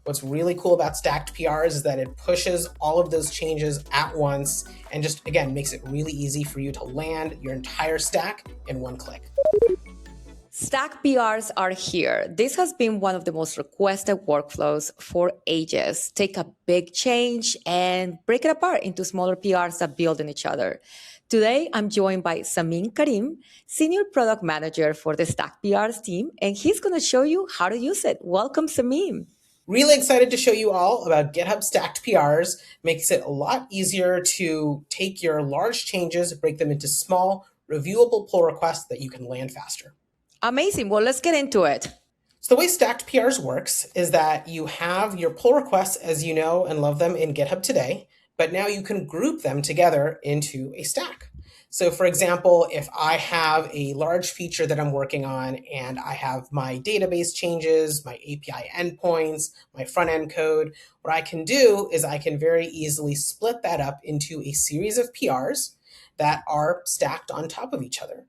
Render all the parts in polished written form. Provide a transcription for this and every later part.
What's really cool about stacked PRs is that it pushes all of those changes at once and just, again, makes it really easy for you to land your entire stack in one click. Stack PRs are here. This has been one of the most requested workflows for ages. Take a big change and break it apart into smaller PRs that build on each other. Today, I'm joined by Sameen Karim, Senior Product Manager for the Stack PRs team, and he's going to show you how to use it. Welcome, Sameen. Really excited to show you all about GitHub Stacked PRs. Makes it a lot easier to take your large changes, break them into small, reviewable pull requests that you can land faster. Amazing. Well, let's get into it. So the way Stacked PRs works is that you have your pull requests as you know and love them in GitHub today, but now you can group them together into a stack. So for example, if I have a large feature that I'm working on and I have my database changes, my API endpoints, my front end code, what I can do is I can very easily split that up into a series of PRs that are stacked on top of each other.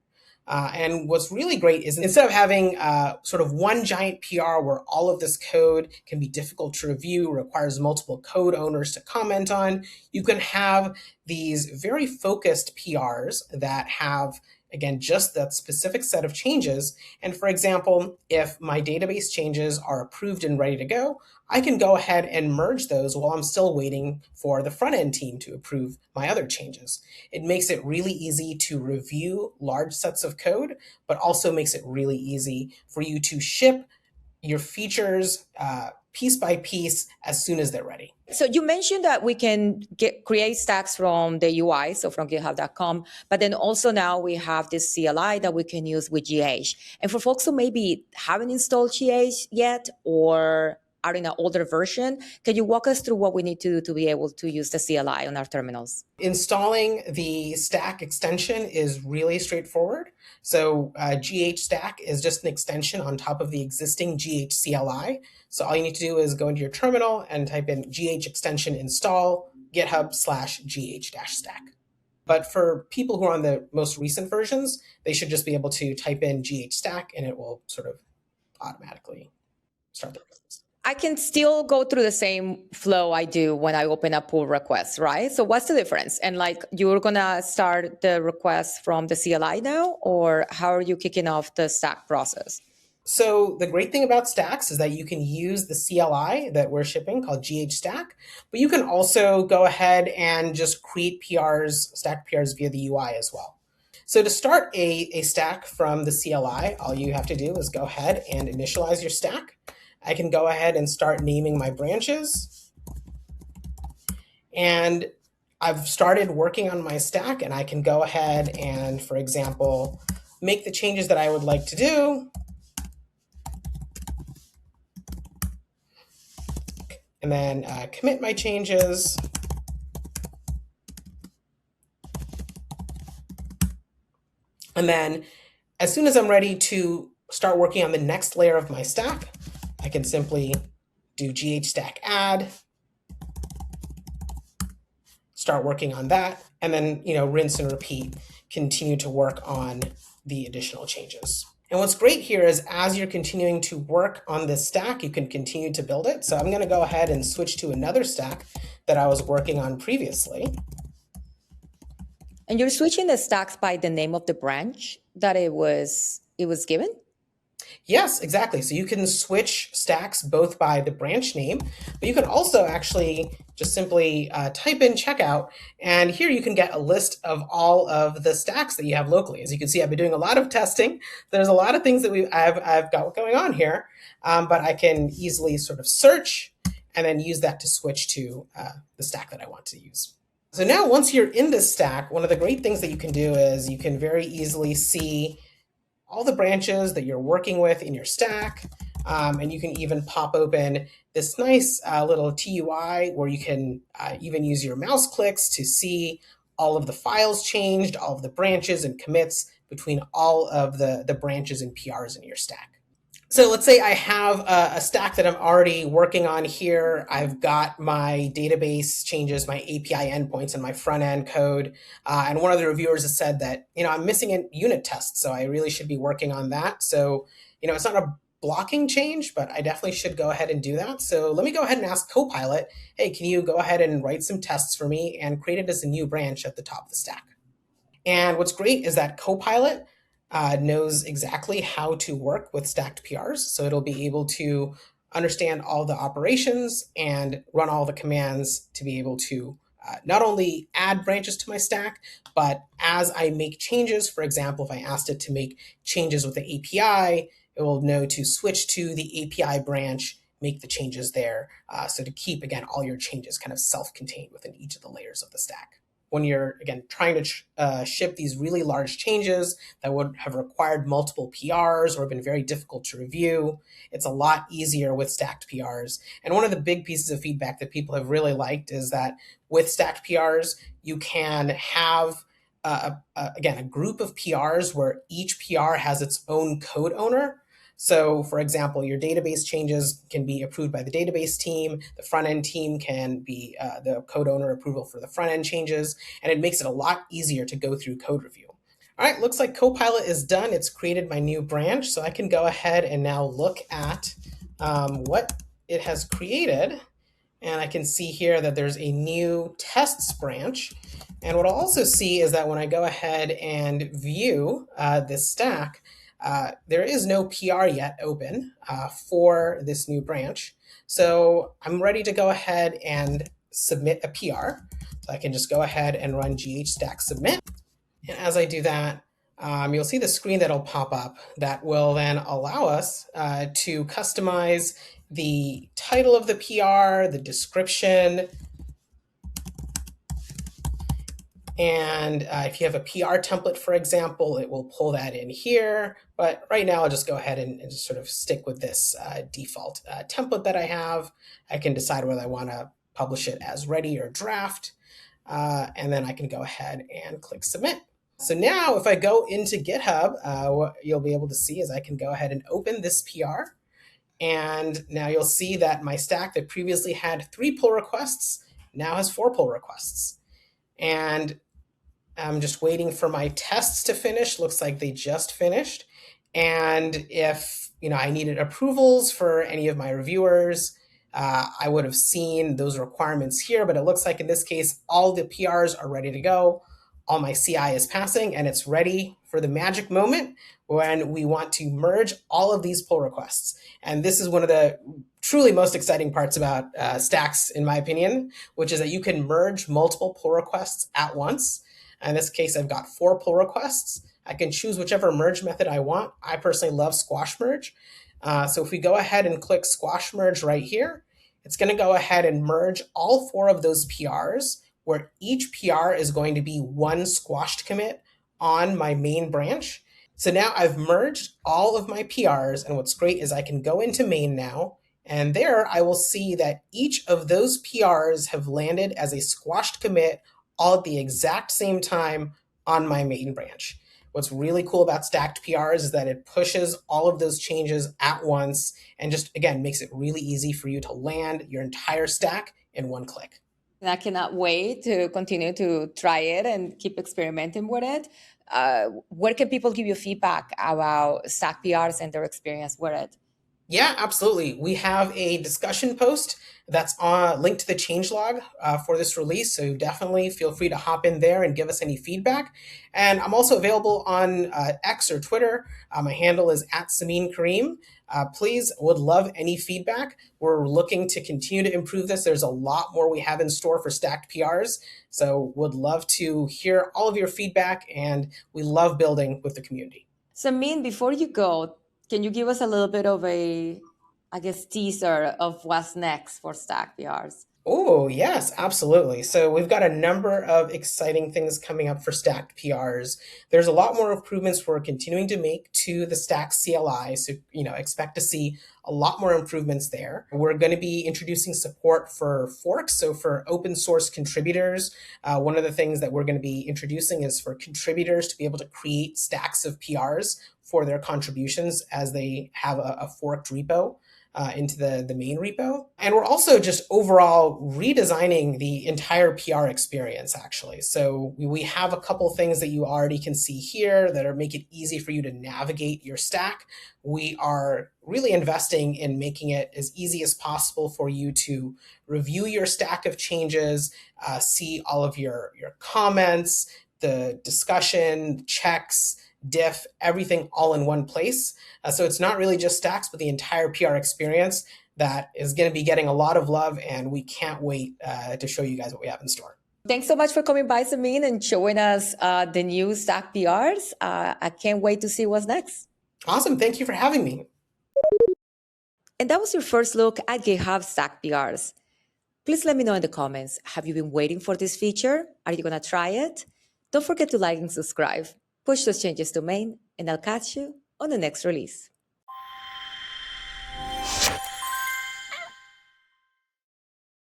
And what's really great is instead of having sort of one giant PR where all of this code can be difficult to review, requires multiple code owners to comment on, you can have these very focused PRs that have, again, just that specific set of changes. And for example, if my database changes are approved and ready to go, I can go ahead and merge those while I'm still waiting for the front end team to approve my other changes. It makes it really easy to review large sets of code, but also makes it really easy for you to ship your features piece by piece as soon as they're ready. So you mentioned that we can create stacks from the UI, so from github.com, but then also now we have this CLI that we can use with GH. And for folks who maybe haven't installed GH yet or are in an older version, can you walk us through what we need to do to be able to use the CLI on our terminals? Installing the stack extension is really straightforward. So GH stack is just an extension on top of the existing GH CLI. So all you need to do is go into your terminal and type in GH extension install github/gh-stack. But for people who are on the most recent versions, they should just be able to type in GH stack and it will sort of automatically start the process. I can still go through the same flow I do when I open up pull requests, right? So what's the difference? And like, you're going to start the request from the CLI now, or how are you kicking off the stack process? So the great thing about stacks is that you can use the CLI that we're shipping called GH Stack, but you can also go ahead and just create PRs, stack PRs via the UI as well. So to start a stack from the CLI, all you have to do is go ahead and initialize your stack. I can go ahead and start naming my branches. And I've started working on my stack, and I can go ahead and, for example, make the changes that I would like to do. And then commit my changes. And then as soon as I'm ready to start working on the next layer of my stack, I can simply do GH stack add, start working on that, and then rinse and repeat, continue to work on the additional changes. And what's great here is as you're continuing to work on this stack, you can continue to build it. So I'm going to go ahead and switch to another stack that I was working on previously. And you're switching the stacks by the name of the branch that it was given? Yes, exactly. So you can switch stacks both by the branch name, but you can also actually just simply type in checkout. And here you can get a list of all of the stacks that you have locally. As you can see, I've been doing a lot of testing. There's a lot of things that I've got going on here, but I can easily sort of search and then use that to switch to the stack that I want to use. So now once you're in this stack, one of the great things that you can do is you can very easily see all the branches that you're working with in your stack. And you can even pop open this nice little TUI where you can even use your mouse clicks to see all of the files changed, all of the branches and commits between all of the branches and PRs in your stack. So let's say I have a stack that I'm already working on here. I've got my database changes, my API endpoints, and my front end code. And one of the reviewers has said that, I'm missing a unit test, so I really should be working on that. So, it's not a blocking change, but I definitely should go ahead and do that. So let me go ahead and ask Copilot, hey, can you go ahead and write some tests for me and create it as a new branch at the top of the stack? And what's great is that Copilot knows exactly how to work with stacked PRs. So it'll be able to understand all the operations and run all the commands to be able to not only add branches to my stack, but as I make changes, for example, if I asked it to make changes with the API, it will know to switch to the API branch, make the changes there. So to keep, again, all your changes kind of self-contained within each of the layers of the stack. When you're, again, trying to ship these really large changes that would have required multiple PRs or been very difficult to review, it's a lot easier with stacked PRs. And one of the big pieces of feedback that people have really liked is that with stacked PRs, you can have, again, a group of PRs where each PR has its own code owner. So, for example, your database changes can be approved by the database team. The front end team can be the code owner approval for the front end changes, and it makes it a lot easier to go through code review. All right, looks like Copilot is done. It's created my new branch, so I can go ahead and now look at what it has created. And I can see here that there's a new tests branch. And what I'll also see is that when I go ahead and view this stack, there is no PR yet open for this new branch. So I'm ready to go ahead and submit a PR. So I can just go ahead and run gh-stack submit. And as I do that, you'll see the screen that'll pop up that will then allow us to customize the title of the PR, the description, and if you have a PR template, for example, it will pull that in here. But right now, I'll just go ahead and just sort of stick with this default template that I have. I can decide whether I want to publish it as ready or draft. And then I can go ahead and click submit. So now if I go into GitHub, what you'll be able to see is I can go ahead and open this PR. And now you'll see that my stack that previously had 3 pull requests now has 4 pull requests. And I'm just waiting for my tests to finish. Looks like they just finished. And if I needed approvals for any of my reviewers, I would have seen those requirements here. But it looks like in this case, all the PRs are ready to go. All my CI is passing, and it's ready for the magic moment when we want to merge all of these pull requests. And this is one of the truly most exciting parts about stacks, in my opinion, which is that you can merge multiple pull requests at once. In this case, I've got 4 pull requests. I can choose whichever merge method I want. I personally love squash merge. So if we go ahead and click squash merge right here, it's going to go ahead and merge all 4 of those PRs, where each PR is going to be 1 squashed commit on my main branch. So now I've merged all of my PRs, and what's great is I can go into main now, and there I will see that each of those PRs have landed as a squashed commit all at the exact same time on my main branch. What's really cool about stacked PRs is that it pushes all of those changes at once and just, again, makes it really easy for you to land your entire stack in one click. And I cannot wait to continue to try it and keep experimenting with it. Where can people give you feedback about stack PRs and their experience with it? Yeah, absolutely. We have a discussion post that's linked to the changelog for this release. So definitely feel free to hop in there and give us any feedback. And I'm also available on X or Twitter. My handle is @Sameen Karim. Please, would love any feedback. We're looking to continue to improve this. There's a lot more we have in store for stacked PRs. So would love to hear all of your feedback, and we love building with the community. Sameen, before you go, can you give us a little bit of a, teaser of what's next for stack PRs? Oh, yes, absolutely. So we've got a number of exciting things coming up for stacked PRs. There's a lot more improvements we're continuing to make to the stack CLI. So, expect to see a lot more improvements there. We're going to be introducing support for forks. So for open source contributors, one of the things that we're going to be introducing is for contributors to be able to create stacks of PRs for their contributions as they have a forked repo. into the main repo. And we're also just overall redesigning the entire PR experience, actually. So we have a couple things that you already can see here that are make it easy for you to navigate your stack. We are really investing in making it as easy as possible for you to review your stack of changes, see all of your comments, the discussion, checks, diff, everything all in one place. So it's not really just stacks, but the entire PR experience that is going to be getting a lot of love, and we can't wait to show you guys what we have in store. Thanks so much for coming by, Sameen, and showing us the new Stack PRs. I can't wait to see what's next. Awesome. Thank you for having me. And that was your first look at GitHub Stack PRs. Please let me know in the comments, have you been waiting for this feature? Are you going to try it? Don't forget to like and subscribe. Push those changes to main, and I'll catch you on the next release.